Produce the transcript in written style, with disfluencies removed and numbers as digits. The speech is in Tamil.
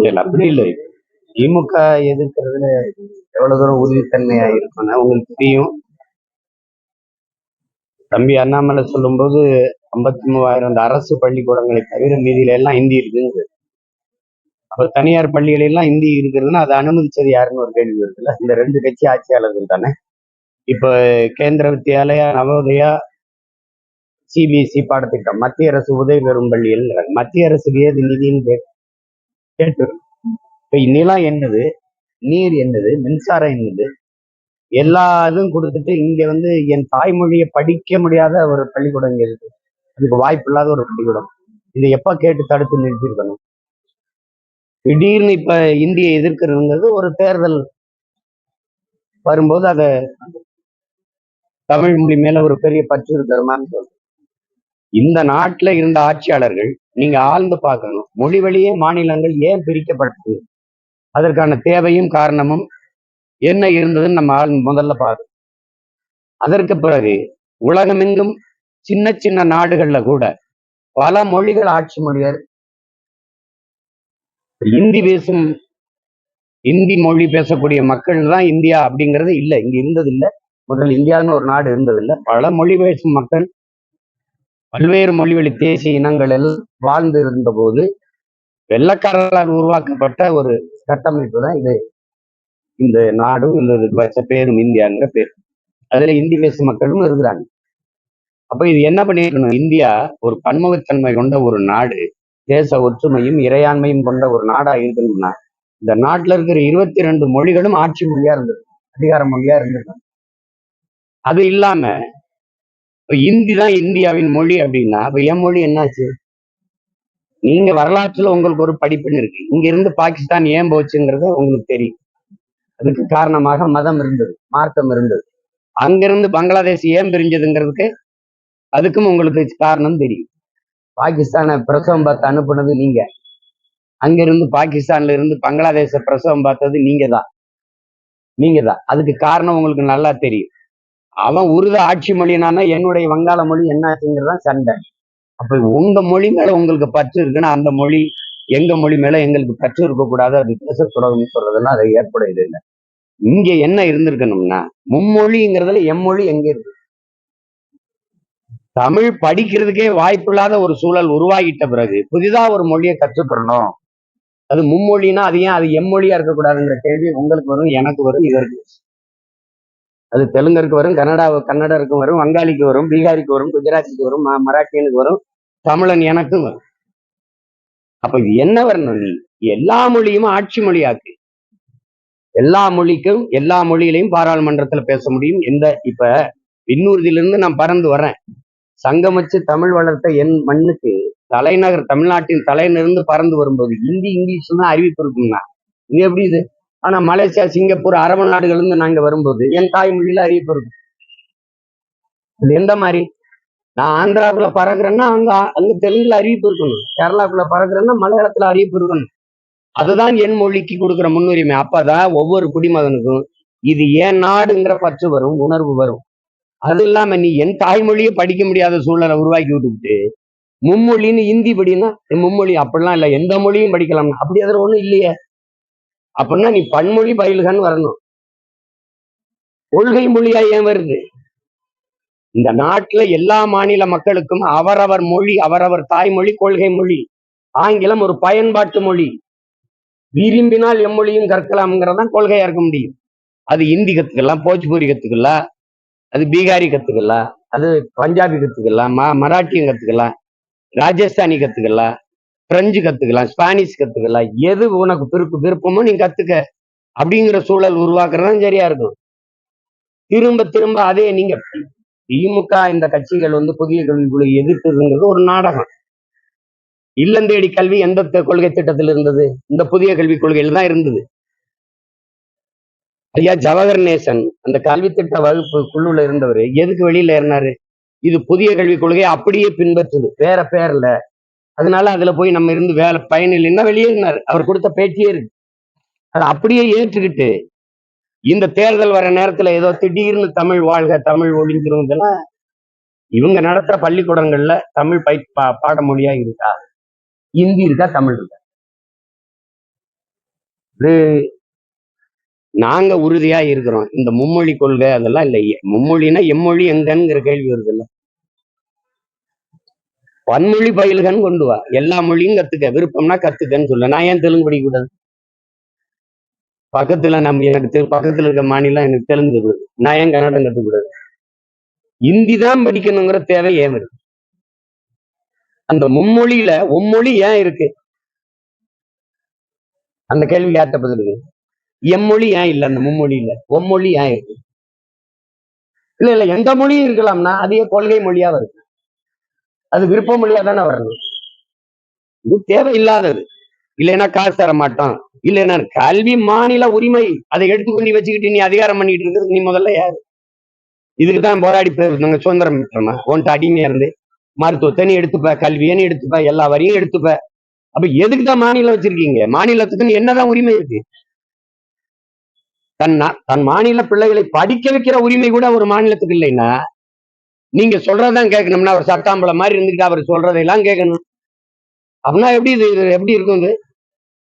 இல்ல அப்படி இல்லை. திமுக எதிர்க்கிறதுல எவ்வளவு தூரம் உறுதித்தன்மையா இருக்கும்னா உங்களுக்கு தெரியும். தம்பி அண்ணாமலை சொல்லும்போது 53,000 அந்த அரசு பள்ளிக்கூடங்களை தவிர மீதியில எல்லாம் ஹிந்தி இருக்குங்க. அப்ப தனியார் பள்ளிகள் எல்லாம் ஹிந்தி இருக்கிறதுன்னா அதை அனுமதிச்சது யாருன்னு ஒரு கேள்வி வருதுல்ல. இந்த ரெண்டு கட்சி ஆட்சியாளர்கள் தானே. இப்ப கேந்திர வித்யாலயா, நவோதயா, சிபிஎஸ்இ பாடத்திட்டம் மத்திய அரசு உதவி பெறும் பள்ளிகள் மத்திய அரசுக்கு ஏது நிதின்னு கேட்டு இப்ப நிலம் என்னது, நீர் என்னது, மின்சாரம் என்னது, எல்லா இதுவும் கொடுத்துட்டு இங்க என் தாய்மொழியை படிக்க முடியாத ஒரு பள்ளிக்கூடம் இங்க இருக்கு. அதுக்கு வாய்ப்பு இல்லாத ஒரு பள்ளிக்கூடம். இதை எப்ப கேட்டு தடுத்து நிறுத்திருக்கணும். திடீர்னு இப்ப இந்தியை எதிர்க்கிறதுங்கிறது ஒரு தேர்தல் வரும்போது அதை தமிழ் மொழி மேல ஒரு பெரிய பற்று இருக்கிறமான்னு சொல்றேன். இந்த நாட்டுல இருந்த ஆட்சியாளர்கள் நீங்க ஆழ்ந்து பார்க்கணும். மொழி வழியே மாநிலங்கள் ஏன் பிரிக்கப்பட்டது, அதற்கான தேவையும் காரணமும் என்ன இருந்ததுன்னு நம்ம முதல்ல பார்க்கணும். அதற்கு பிறகு உலகமெங்கும் சின்ன சின்ன நாடுகள்ல கூட பல மொழிகள் ஆட்சி மொழியர். இந்தி மொழி பேசக்கூடிய மக்கள் தான் இந்தியா அப்படிங்கிறது இல்லை, இங்க இருந்தது இல்லை. முதல் இந்தியான்னு ஒரு நாடு இருந்தது இல்லை. பல மொழி பேசும் மக்கள், பல்வேறு மொழிவழி தேசிய இனங்கள் எல்லாம் வாழ்ந்து இருந்த போது வெள்ளக்காரர்களால் உருவாக்கப்பட்ட ஒரு கட்டமைப்பு தான் இது. இந்த நாடும் இந்த பேரும் இந்தியாங்கிற பேர். அதுல இந்தி பேசும் மக்களும் இருக்கிறாங்க. அப்ப இது என்ன பண்ணிருக்கணும், இந்தியா ஒரு பன்முகத்தன்மை கொண்ட ஒரு நாடு, தேச ஒற்றுமையும் இறையாண்மையும் கொண்ட ஒரு நாடா இருக்கணும்னா இந்த நாட்டுல இருக்கிற 22 மொழிகளும் ஆட்சி மொழியா இருந்தது, அதிகார மொழியா இருந்தது. அது இல்லாம இந்தி தான் இந்தியாவின் மொழி அப்படின்னா அப்ப என் மொழி என்னாச்சு? நீங்க வரலாற்றுல உங்களுக்கு ஒரு படிப்புன்னு இருக்கு. இங்க இருந்து பாகிஸ்தான் ஏன் போச்சுங்கிறது உங்களுக்கு தெரியும். அதுக்கு காரணமாக மதம் இருந்தது, மார்க்கம் இருந்தது. அங்கிருந்து பங்களாதேஷ் ஏன் பிரிஞ்சதுங்கிறதுக்கு அதுக்கும் உங்களுக்கு காரணம் தெரியும். பாகிஸ்தானை பிரசவம் பார்த்து அனுப்புனது நீங்க, அங்கிருந்து பாகிஸ்தான்ல இருந்து பங்களாதேஷ பிரசவம் பார்த்தது நீங்க தான். அதுக்கு காரணம் உங்களுக்கு நல்லா தெரியும். அவன் உருது ஆட்சி மொழினானா என்னுடைய வங்காள மொழி என்னாச்சுங்கிறதான் சண்டை. அப்ப உங்க மொழி மேல உங்களுக்கு பற்று இருக்குன்னா அந்த மொழி எங்க மொழி மேல எங்களுக்கு பற்று இருக்கக்கூடாது, அது பேச தொடங்குன்னு சொல்றதெல்லாம் அதை ஏற்புடையது இல்லை. இங்க என்ன இருந்திருக்கணும்னா மும்மொழிங்கிறதுல எம்மொழி எங்க இருக்கு? தமிழ் படிக்கிறதுக்கே வாய்ப்பு இல்லாத ஒரு சூழல் உருவாகிட்ட பிறகு புதிதா ஒரு மொழியை கற்றுக்கணும். அது மும்மொழினா அது ஏன் அது எம்மொழியா இருக்கக்கூடாதுங்கிற கேள்வி உங்களுக்கு வரும், எனக்கு வரும், இதற்கு அது தெலுங்கருக்கு வரும், கன்னடருக்கு வரும், வங்காளிக்கு வரும், பீகாரிக்கு வரும், குஜராத்திக்கு வரும், மராட்டியனுக்கு வரும், தமிழன் எனக்கும் வரும். அப்ப இது என்ன வரணும், நீ எல்லா மொழியும் ஆட்சி மொழியாக்கு. எல்லா மொழிக்கும் எல்லா மொழியிலையும் பாராளுமன்றத்துல பேச முடியும். இப்ப விண்ணூர்தியிலிருந்து நான் பறந்து வரேன், சங்கமிச்சு தமிழ் வளர்த்த என் மண்ணுக்கு தலைநகர் தமிழ்நாட்டின் தலையிலிருந்து பறந்து வரும்போது ஹிந்தி இங்கிலீஷ் தான் அறிவிப்பு இருக்குங்களா? இது எப்படி இது? ஆனா மலேசியா, சிங்கப்பூர், அரபு நாடுகள் இருந்து நாங்க வரும்போது என் தாய்மொழியில அறிவிப்பு இருக்கும். இது எந்த மாதிரி? நான் ஆந்திராவுக்குள்ள பறக்குறேன்னா அங்க தெலுங்குல அறிவிப்பு இருக்கணும், கேரளாக்குள்ள பறக்குறேன்னா மலையாளத்துல அறிவிப்பு இருக்கணும். அதுதான் என் மொழிக்கு கொடுக்குற முன்னுரிமை. அப்பதான் ஒவ்வொரு குடிமகனுக்கும் இது ஏன் நாடுங்கிற பற்று வரும், உணர்வு வரும். அது இல்லாம நீ என் தாய்மொழியை படிக்க முடியாத சூழலை உருவாக்கி விட்டுக்கிட்டு மும்மொழின்னு ஹிந்தி படினா மும்மொழி அப்படிலாம் இல்லை, எந்த மொழியும் படிக்கலாம், அப்படி அதில் ஒண்ணும் இல்லையே. அப்படின்னா நீ பன்மொழி பயில்கன்னு வரணும். கொள்கை மொழியா ஏன் வருது? இந்த நாட்டுல எல்லா மாநில மக்களுக்கும் அவரவர் மொழி, அவரவர் தாய்மொழி கொள்கை மொழி. ஆங்கிலம் ஒரு பயன்பாட்டு மொழி. விரும்பினால் எம்மொழியும் கற்கலாம்ங்கிறதான் கொள்கையா இருக்க முடியும். அது ஹிந்தி கத்துக்கலாம், போஜ்பூரி கத்துக்கலாம், அது பீகாரி கத்துக்கலாம், அது பஞ்சாபி கத்துக்கலாம், மராட்டியம் கத்துக்கலாம், ராஜஸ்தானி கத்துக்கலாம், பிரெஞ்சு கத்துக்கலாம், ஸ்பானிஷ் கத்துக்கலாம். எது உனக்கு விருப்பமோ நீ கத்துக்க அப்படிங்கிற சூழல் உருவாக்குறதுதான் சரியா இருக்கும். திரும்ப திரும்ப அதே நீங்க திமுக இந்த கட்சிகள் புதிய கல்விக்குழு எதிர்த்ததுங்கிறது ஒரு நாடகம். இல்லம் தேடி கல்வி எந்த கொள்கை திட்டத்தில் இருந்தது? இந்த புதிய கல்விக் கொள்கையில் தான் இருந்தது. ஐயா ஜவஹர் நேசன் அந்த கல்வி திட்ட வகுப்பு குழுல இருந்தவர் எதுக்கு வெளியில ஏறினாரு? இது புதிய கல்விக் கொள்கையை அப்படியே பின்பற்றுது, வேற பேர்ல. அதனால அதுல போய் நம்ம இருந்து வேலை பயனில்லைன்னா வெளியேறினாரு. அவர் கொடுத்த பேட்டியே இருக்கு. அதை அப்படியே ஏற்றுக்கிட்டு இந்த தேர்தல் வர நேரத்துல ஏதோ திடீர்னு தமிழ் வாழ்க, தமிழ் ஒழிஞ்சிருந்தெல்லாம் இவங்க நடத்துற பள்ளிக்கூடங்கள்ல தமிழ் பாட மொழியா இருக்கா? ஹிந்தி இருக்கா? தமிழ் இருக்கா? இது நாங்க உறுதியா இருக்கிறோம். இந்த மும்மொழி கொள்கை அதெல்லாம் இல்லை. மும்மொழினா எம்மொழி எங்கங்கிற கேள்வி வருது இல்ல. பன்மொழி பயில்கன்னு கொண்டு வா. எல்லா மொழியும் கத்துக்க, விருப்பம்னா கத்துக்கன்னு சொல்ல. நான் ஏன் தெலுங்கு படிக்க கூடாது? பக்கத்துல பக்கத்துல இருக்க மாநிலம் எனக்கு தெலுங்கு இருக்குது. நான் ஏன் கன்னடம் கத்துக்கூடாது? இந்தி தான் படிக்கணுங்கிற தேவை ஏன் இருக்கு? அந்த மும்மொழியில ஒம்மொழி ஏன் இருக்கு? அந்த கேள்வி யார்கிட்ட பதிலுக்கு? எம்மொழி ஏன் இல்ல அந்த மும்மொழியில? ஒம்மொழி ஏன் இருக்கு? இல்ல எந்த மொழியும் இருக்கலாம்னா அதே கொள்கை மொழியா வருது. அது விருப்ப மொழியா தானே வரணும். இது தேவையில்லாதது. இல்லைன்னா காசு தர மாட்டோம். இல்லைன்னா கல்வி மாநில உரிமை. அதை எடுத்துக்கொண்டு வச்சுக்கிட்டு நீ அதிகாரம் பண்ணிட்டு இருக்கிறது நீ முதல்ல யாரு? இதுக்குதான் போராடி நாங்க சுதந்திரம் பெற்றோமா? உன்ட்டு அடிமையா இருந்து மருத்துவத்தை நீ எடுத்துப்ப, கல்வியை நீ எடுத்துப்ப, எல்லா வரியும் எடுத்துப்ப. அப்ப எதுக்குதான் மாநிலம் வச்சிருக்கீங்க? மாநிலத்துக்குன்னு என்னதான் உரிமை இருக்கு? தன் மாநில பிள்ளைகளை படிக்க வைக்கிற உரிமை கூட ஒரு மாநிலத்துக்கு இல்லைன்னா நீங்க சொல்றதான் கேட்கணும்னா அவர் சட்டாம்பளம் மாதிரி இருந்துட்டு அவர் சொல்றதையெல்லாம் கேட்கணும். அப்படின்னா எப்படி இது எப்படி இருக்கும்? இது